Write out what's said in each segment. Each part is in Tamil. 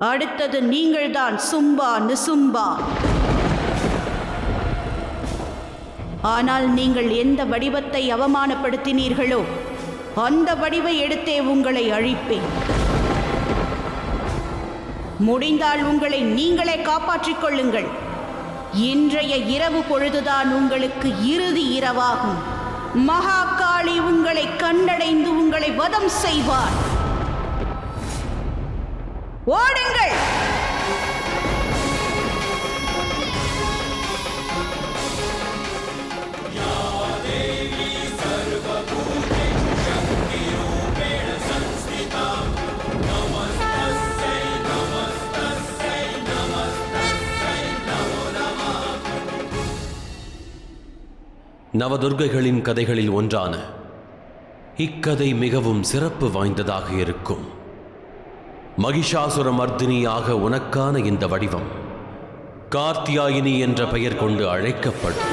அடுத்தது நீங்கள்தான் சும்பா நிசும்பா. ஆனால் நீங்கள் எந்த வடிவத்தை அவமானப்படுத்தினீர்களோ அந்த வடிவை எடுத்தே உங்களை அழிப்பேன். முடிந்தால் உங்களை நீங்களே காப்பாற்றிக் கொள்ளுங்கள். இன்றைய இரவு பொழுதுதான் உங்களுக்கு இறுதி இரவாகும். மகாகாளி உங்களை கண்டடைந்து உங்களை வதம் செய்வார். ஓடுங்கள்! நவதுர்க்கைகளின் கதைகளில் ஒன்றான இக்கதை மிகவும் சிறப்பு வாய்ந்ததாக இருக்கும். மகிஷாசுர மர்தினியாக உனக்கான இந்த வடிவம் கார்த்தியாயினி என்ற பெயர் கொண்டு அழைக்கப்படும்.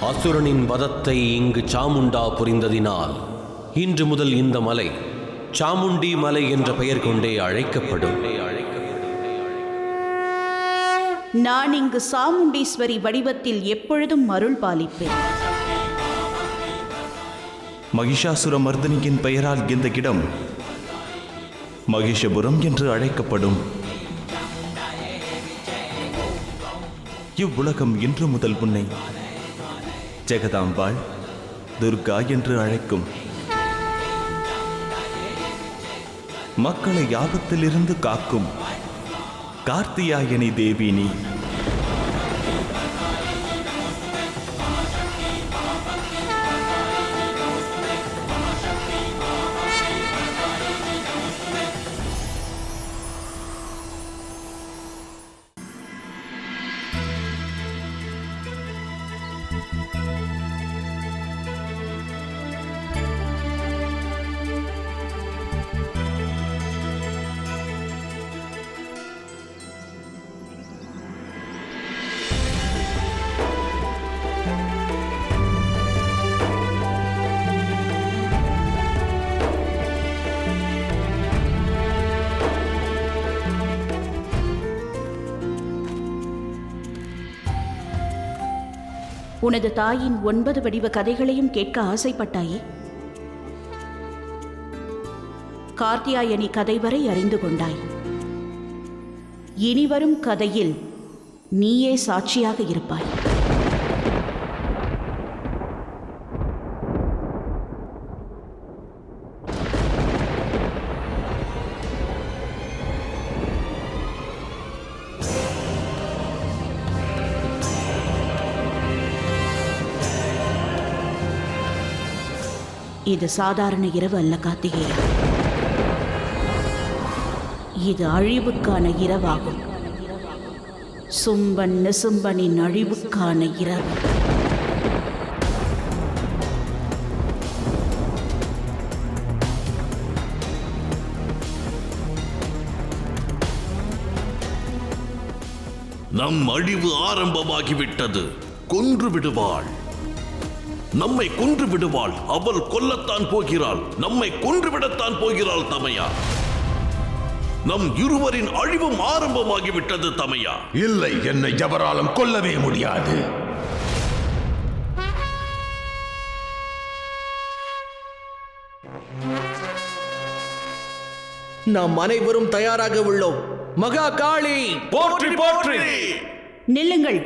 அசுரனின் வதத்தை இங்கு சாமுண்டா புரிந்ததினால் இன்று முதல் இந்த மலை சாமுண்டி மலை என்ற பெயர் கொண்டே அழைக்கப்படும். நான் இங்கு சாமுண்டீஸ்வரி வடிவத்தில் எப்பொழுதும் அருள் பாலிப்பேன். மகிஷாசுர மர்தினியின் பெயரால் இந்த இடம் மகிஷபுரம் என்று அழைக்கப்படும். இவ்வுலகம் இன்று முதல் உன்னை ஜெகதாம்பாள், துர்கா என்று அழைக்கும். மக்களை ஆபத்திலிருந்து காக்கும் கார்த்தியாயனி தேவி நீ. உனது தாயின் 9 வடிவ கதைகளையும் கேட்க ஆசைப்பட்டாயே? கார்த்தியாயனி கதை வரை அறிந்து கொண்டாய். இனிவரும் கதையில் நீயே சாட்சியாக இருப்பாய். இது சாதாரண இரவு அல்ல கார்த்திகேயா. இது அழிவுக்கான இரவாகும். சும்பன் நிசும்பனின் அழிவுக்கான இரவு. நம் அழிவு ஆரம்பமாகிவிட்டது. கொன்று விடுவாள், நம்மை கொன்று விடுவாள். அவள் கொல்லத்தான் போகிறாள், நம்மை கொன்றுவிடத்தான் போகிறாள் தமையா. நம் இருவரின் அழிவும் ஆரம்பமாகிவிட்டது தமையா. இல்லை, என்னை எவராலும் கொல்லவே முடியாது. நாம் அனைவரும் தயாராக உள்ளோம். மகா காளி போற்றி போற்றி. நில்லுங்கள்.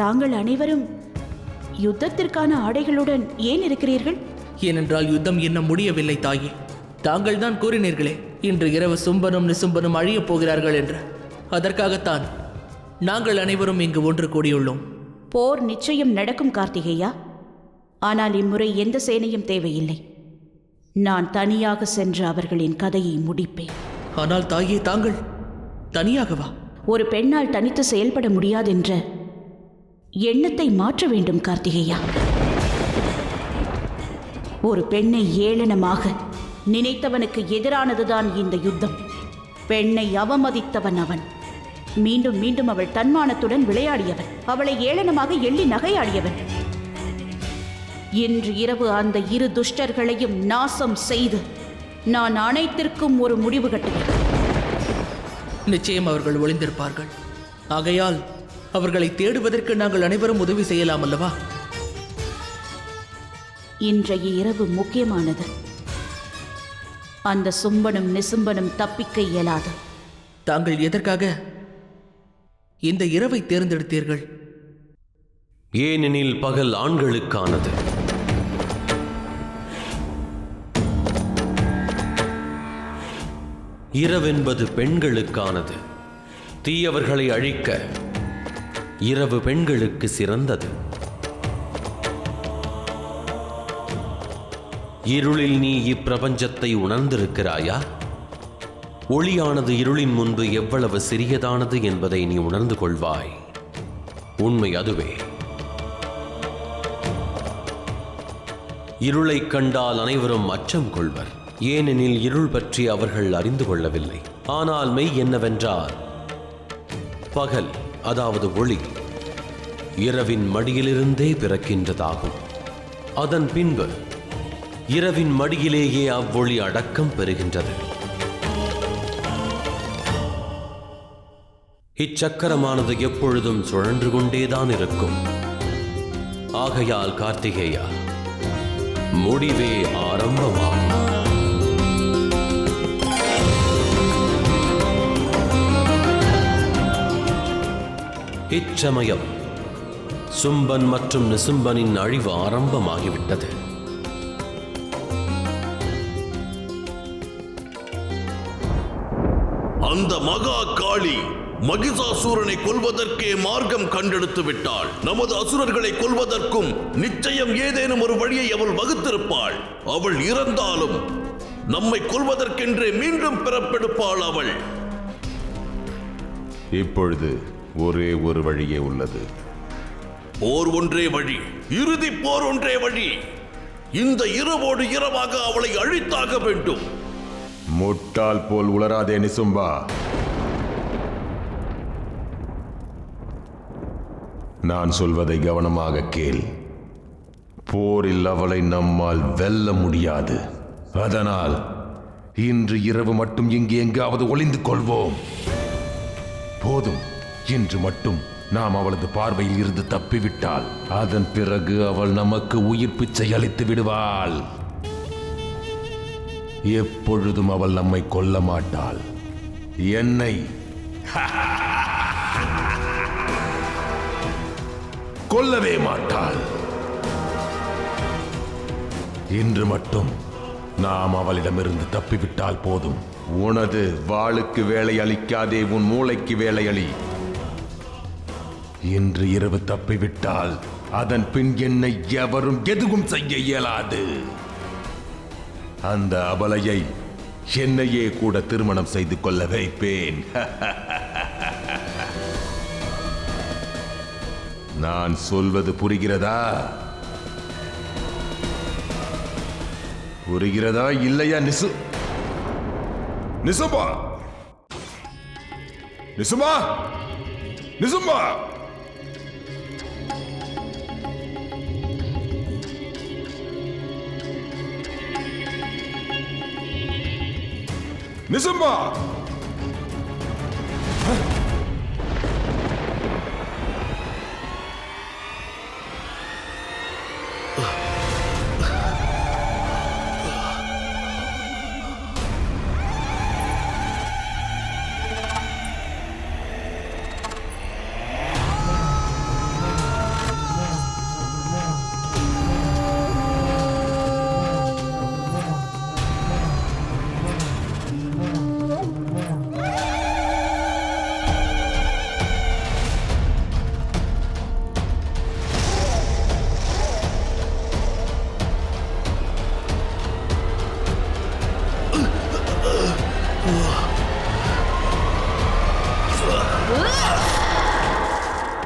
தாங்கள் அனைவரும் யுத்தத்திற்கான ஆடைகளுடன் ஏன் இருக்கிறீர்கள்? ஏனென்றால் யுத்தம் இன்னும் முடியவில்லை தாயே. தாங்கள் தான் கூறினீர்களே இன்று இரவு சும்பனும் நிசும்பனும் அழியப் போகிறார்கள் என்று. அதற்காகத்தான் நாங்கள் அனைவரும் இங்கு ஒன்று கூடியுள்ளோம். போர் நிச்சயம் நடக்கும் கார்த்திகேயா. ஆனால் இம்முறை எந்த சேனையும் தேவையில்லை. நான் தனியாக சென்று அவர்களின் கதையை முடிப்பேன். ஆனால் தாயே, தாங்கள் தனியாகவா? ஒரு பெண்ணால் தனித்து செயல்பட முடியாதென்ற எண்ணத்தை மாற்ற வேண்டும் கார்த்திகேயா. ஒரு பெண்ணை ஏளனமாக நினைத்தவனுக்கு எதிரானதுதான் இந்த யுத்தம். பெண்ணை அவமதித்தவன் அவன். மீண்டும் மீண்டும் அவள் தன்மானத்துடன் விளையாடியவன். அவளை ஏளனமாக எள்ளி நகையாடியவன். இன்று இரவு அந்த இரு துஷ்டர்களையும் நாசம் செய்து நான் அனைத்திற்கும் ஒரு முடிவு கட்டுவேன். நிச்சயம் அவர்கள் ஒளிந்திருப்பார்கள். ஆகையால் அவர்களை தேடுவதற்கு நாங்கள் அனைவரும் உதவி செய்யலாம் அல்லவா? இன்றைய இரவு முக்கியமானது. அந்த சும்பனும் நிசும்பனும் தப்பிக்க இயலாது. தாங்கள் எதற்காக இந்த இரவை தேர்ந்தெடுத்தீர்கள்? ஏனெனில் பகல் ஆண்களுக்கானது. இரவென்பது பெண்களுக்கானது. தீயவர்களை அழிக்க இரவு பெண்களுக்கு சிறந்தது. இருளில் நீ இப்பிரபஞ்சத்தை உணர்ந்திருக்கிறாயா? ஒளியானது இருளின் முன்பு எவ்வளவு சிறியதானது என்பதை நீ உணர்ந்து கொள்வாய். உண்மை அதுவே. இருளை கண்டால் அனைவரும் அச்சம் கொள்வர். ஏனெனில் இருள் பற்றி அவர்கள் அறிந்து கொள்ளவில்லை. ஆனால் மெய் என்னவென்றால் பகல், அதாவது ஒளி, இரவின் மடியிலிருந்தே பிறக்கின்றதாகும். அதன் பின்பு இரவின் மடியிலேயே அவ்வொளி அடக்கம் பெறுகின்றது. இச்சக்கரமானது எப்பொழுதும் சுழன்று கொண்டேதான் இருக்கும். ஆகையால் கார்த்திகேயா, முடிவே ஆரம்பமாகும். இச்சமயம் சும்பன் மற்றும் நிசும்பனின் அழிவு ஆரம்பமாகிவிட்டது. அந்த மகா காளி மகிஷாசூரனை கொல்வதற்கே மார்க்கம் கண்டெடுத்து விட்டாள். நமது அசுரர்களை கொல்வதற்கும் நிச்சயம் ஏதேனும் ஒரு வழியை அவள் வகுத்திருப்பாள். அவள் இறந்தாலும் நம்மை கொல்வதற்கென்றே மீண்டும் பிறப்பெடுப்பாள் அவள். இப்பொழுது ஒரே ஒரு வழியே உள்ளது. போர் ஒன்றே வழி, இறுதி போர் ஒன்றே வழி. இந்த இரவோடு இரவாக அவளை அழித்தாக வேண்டும். முட்டாள் போல் உளராதே நிசும்பா. நான் சொல்வதை கவனமாக கேள். போரில் அவளை நம்மால் வெல்ல முடியாது. அதனால் இன்று இரவு மட்டும் இங்கே எங்காவது ஒளிந்து கொள்வோம். போதும், இன்று மட்டும் நாம் அவளது பார்வையில் இருந்து தப்பிவிட்டால் அதன் பிறகு அவள் நமக்கு உயிர் பிச்சை அளித்து விடுவாள். எப்பொழுதும் அவள் நம்மை கொல்ல மாட்டாள். என்னை கொல்லவே மாட்டாள். இன்று மட்டும் நாம் அவளிடமிருந்து தப்பிவிட்டால் போதும். உனது வாளுக்கு வேலை அளிக்காதே, உன் மூளைக்கு வேலை அளி. இன்று இரவு தப்பிவிட்டால் அதன் பின் என்னை எவரும் எதுவும் செய்ய இயலாது. அந்த அபலையை என்னையே கூட திருமணம் செய்து கொள்ள வைப்பேன். நான் சொல்வது புரிகிறதா? புரிகிறதா இல்லையா? நிசும்பா, நிசும்பா, நிசும்பா, நிசும்பா.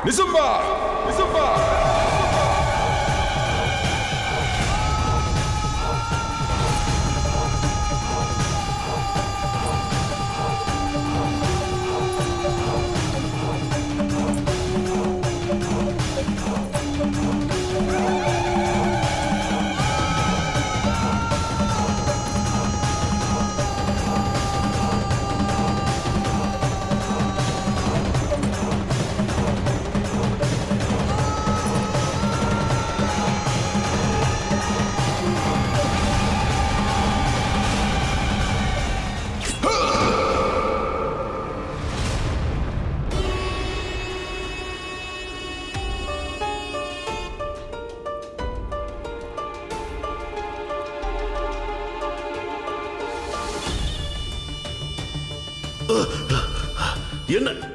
நிசும்பா நிசும்பா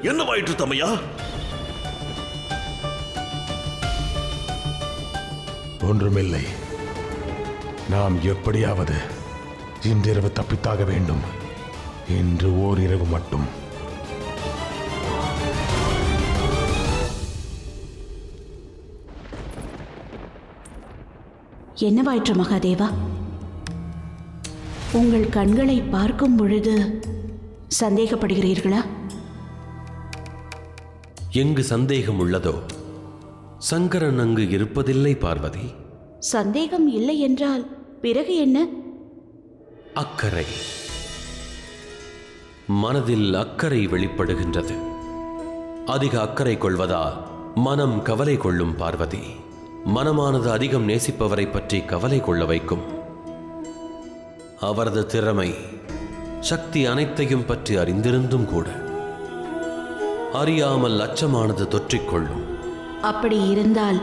என்னவாயிற்று தமையா? ஒன்றுமில்லை. நாம் எப்படியாவது இன்றிரவு தப்பித்தாக வேண்டும். இன்று ஓரிரவு மட்டும். என்னவாயிற்று மகாதேவா? உங்கள் கண்களை பார்க்கும் பொழுது சந்தேகப்படுகிறீர்களா? எங்கு சந்தேகம் உள்ளதோ சங்கரன் அங்கு இருப்பதில்லை பார்வதி. சந்தேகம் இல்லை என்றால் பிறகு என்ன? அக்கறை. மனதில் அக்கறை வெளிப்படுகின்றது. அதிக அக்கறை கொள்வதால் மனம் கவலை கொள்ளும் பார்வதி. மனமானது அதிகம் நேசிப்பவரை பற்றி கவலை கொள்ள வைக்கும். அவரது திறமை, சக்தி அனைத்தையும் பற்றி அறிந்திருந்தும் கூட அறியாமல் அச்சமானது தொற்றிக்கொள்ளும். அப்படி இருந்தால்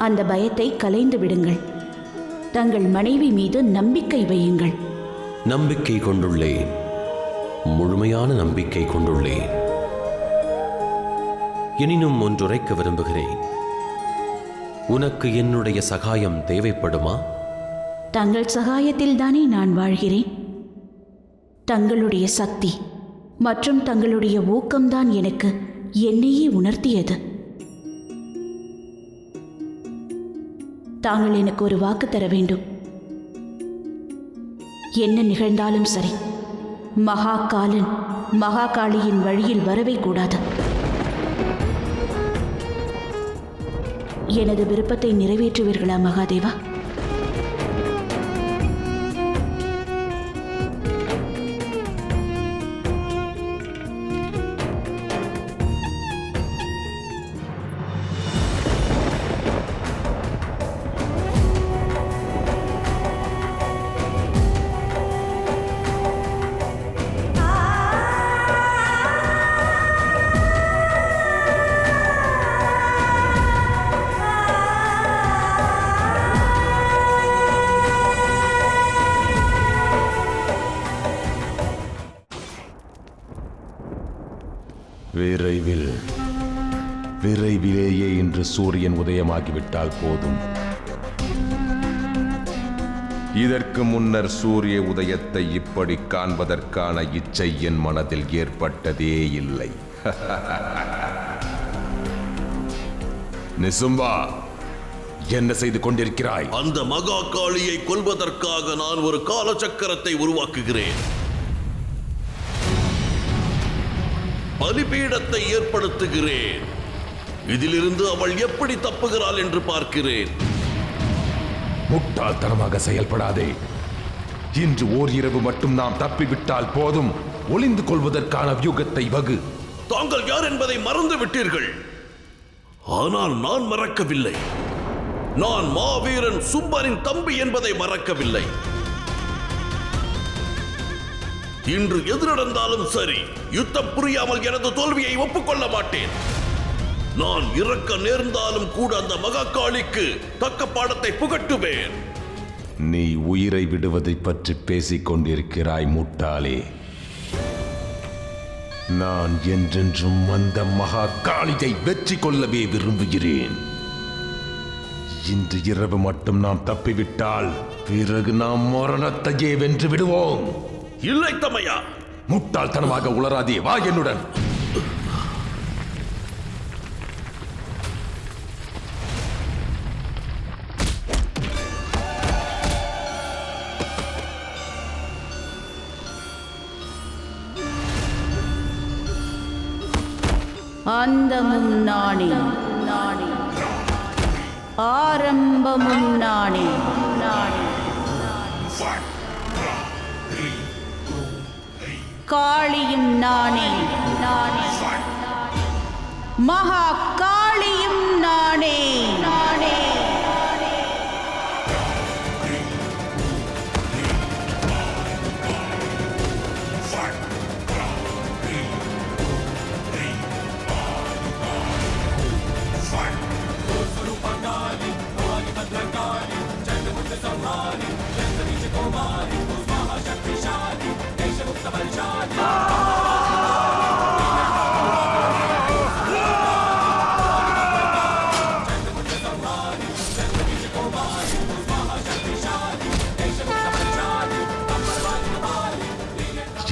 அந்த பயத்தை கலைந்து விடுங்கள். தங்கள் மனைவி மீது நம்பிக்கை வையுங்கள். நம்பிக்கை கொண்டுள்ளேன், முழுமையான நம்பிக்கை கொண்டுள்ளேன். எனினும் ஒன்றுரைக்க விரும்புகிறேன். உனக்கு என்னுடைய சகாயம் தேவைப்படுமா? தங்கள் சகாயத்தில் தானே நான் வாழ்கிறேன். தங்களுடைய சக்தி மற்றும் தங்களுடைய ஊக்கம்தான் எனக்கு என்னையே உணர்த்தியது. தாங்கள் எனக்கு ஒரு வாக்கு தர வேண்டும். என்ன நிகழ்ந்தாலும் சரி, மகாகாலன் மகாகாளியின் வழியில் வரவே கூடாது. எனது விருப்பத்தை நிறைவேற்றுவீர்களா மகாதேவா? விரைவிலேயே இன்று சூரியன் உதயமாகிவிட்டால் போதும். இதற்கு முன்னர் சூரிய உதயத்தை இப்படி காண்பதற்கான இச்சை என் மனதில் ஏற்பட்டதே இல்லை. நிசும்பா, என்ன செய்து கொண்டிருக்கிறாய்? அந்த மகா காளியை கொல்வதற்காக நான் ஒரு காலச்சக்கரத்தை உருவாக்குகிறேன். பலிபீடத்தை ஏற்படுத்துகிறேன். இதிலிருந்து அவள் எப்படி தப்புகிறாள் என்று பார்க்கிறேன். முட்டாள்தனமாக செயல்படாதே. இன்று ஓர் இரவு மட்டும் நாம் தப்பிவிட்டால் போதும். ஒளிந்து கொள்வதற்கான வியூகத்தை வகு. தாங்கள் யார் என்பதை மறந்து விட்டீர்கள். ஆனால் நான் மறக்கவில்லை. நான் மாவீரன் சும்பரின் தம்பி என்பதை மறக்கவில்லை. இன்று எது நடந்தாலும் சரி, யுத்தம் புரியாமல் எனது தோல்வியை ஒப்புக்கொள்ள மாட்டேன். நான் இறக்க நேர்ந்தாலும் கூட அந்த மகாகாளிக்கு தக்க பாடத்தை புகட்டுவேன். நீ உயிரை விடுவதை பற்றி பேசிக் கொண்டிருக்கிறாய் முட்டாளே. நான் என்றென்றும் அந்த மகாகாளியை வெற்றி கொள்ளவே விரும்புகிறேன். இன்று இரவு மட்டும் நாம் தப்பிவிட்டால் பிறகு நாம் மரணத்தையே வென்று விடுவோம். இல்லை தமையா, முட்டாள்தனமாக உளராதே. வா என்னுடன். அந்தமும் நானே, ஆரம்பமும் நானே. காளியும் நானே, மகா காளியும் நானே.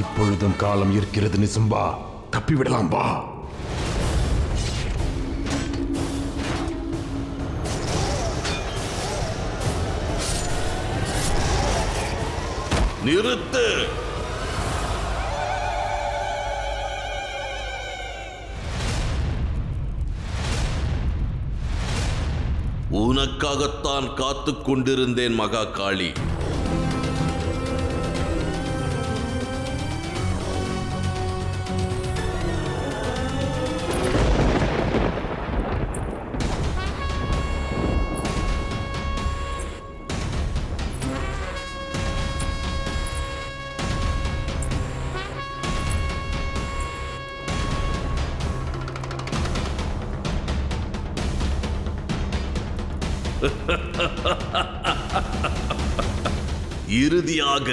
இப்பொழுதும் காலம் இருக்கிறது நிசும்பா, தப்பிவிடலாம் வா. நிறுத்து. உனக்காகத்தான் காத்துக் கொண்டிருந்தேன் மகா காளி. இறுதியாக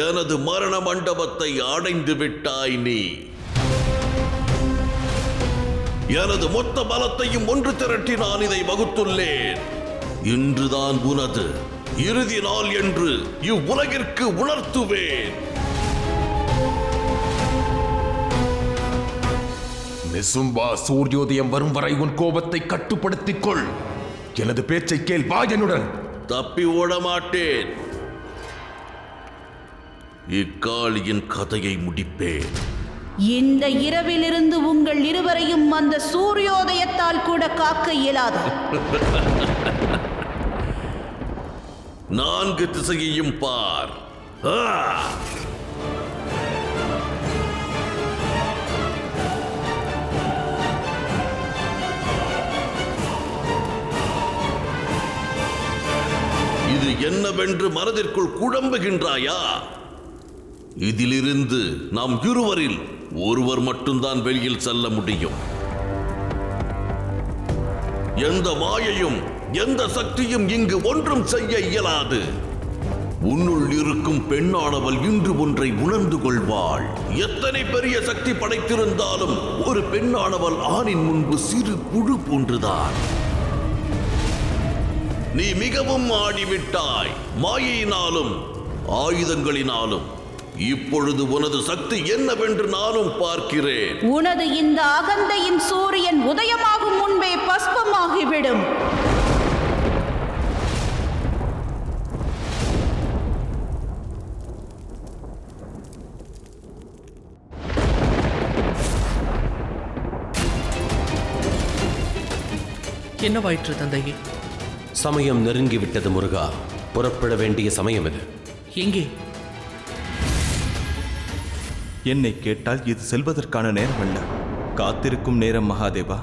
எனது மரண மண்டபத்தை அடைந்து விட்டாய் நீ. எனது மொத்த பலத்தையும் ஒன்று திரட்டி நான் இதை வகுத்துள்ளேன். இன்றுதான் உனது இறுதி நாள் என்று இவ்வுலகிற்கு உணர்த்துவேன். நிசும்பா, சூரியோதயம் வரும் வரை உன் கோபத்தை கட்டுப்படுத்திக் கொள். எனது பேச்சை கேள், வா என்னுடன். தப்பி ஓட மாட்டேன். இக்காளியின் கதையை முடிப்பேன். இந்த இரவிலிருந்து உங்கள் இருவரையும் அந்த சூரியோதயத்தால் கூட காக்க இயலாது. 4 திசையையும் பார். இது என்னவென்று மனதிற்குள் குழம்புகின்றாயா? இதிலிருந்து நாம் இருவரில் ஒருவர் மட்டும்தான் வெளியில் செல்ல முடியும். எந்த மாயையும் எந்த சக்தியும் இங்கு ஒன்றும் செய்ய இயலாது. உன்னுள் இருக்கும் பெண்ணானவள் இன்று ஒன்றை உணர்ந்து கொள்வாள். எத்தனை பெரிய சக்தி படைத்திருந்தாலும் ஒரு பெண்ணானவள் ஆணின் முன்பு சிறு புழு போன்றுதான். நீ மிகவும் ஆடிவிட்டாய், மாயையினாலும் ஆயுதங்களினாலும். இப்பொழுது உனது சக்தி என்னவென்று நானும் பார்க்கிறேன். உனது இந்த அகந்தையின் சூரியன் உதயமாகும் முன்பே பஸ்பமாகிவிடும். என்னவாயிற்று தந்தையே? சமயம் நெருங்கிவிட்டது முருகா. புறப்பட வேண்டிய சமயம் இது. எங்கே? என்னை கேட்டால் இது செல்வதற்கான நேரம் அல்ல, காத்திருக்கும் நேரம் மகாதேவா.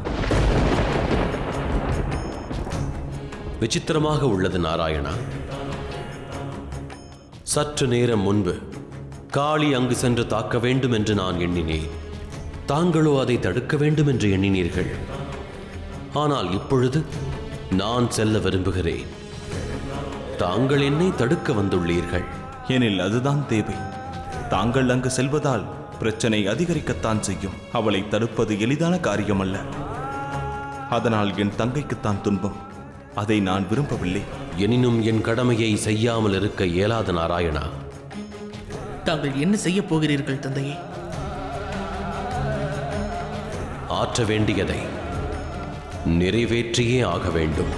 விசித்திரமாக உள்ளது நாராயணா. சற்று நேரம் முன்பு காளி அங்கு சென்று தாக்க வேண்டும் என்று நான் எண்ணினேன். தாங்களோ அதை தடுக்க வேண்டும் என்று எண்ணினீர்கள். ஆனால் இப்பொழுது நான் செல்ல விரும்புகிறேன். தாங்கள் என்னை தடுக்க வந்துள்ளீர்கள். எனில் அதுதான் தேவை. தாங்கள் அங்கு செல்வதால் பிரச்சனை அதிகரிக்கத்தான் செய்யும். அவளை தடுப்பது எளிதான காரியமல்ல. அதனால் என் தங்கைக்குத்தான் துன்பம். அதை நான் விரும்பவில்லை. எனினும் என் கடமையை செய்யாமல் இருக்க இயலாத நாராயணா. தாங்கள் என்ன செய்ய போகிறீர்கள் தந்தையே? ஆற்ற வேண்டியதை நிறைவேற்றியே ஆக வேண்டும்.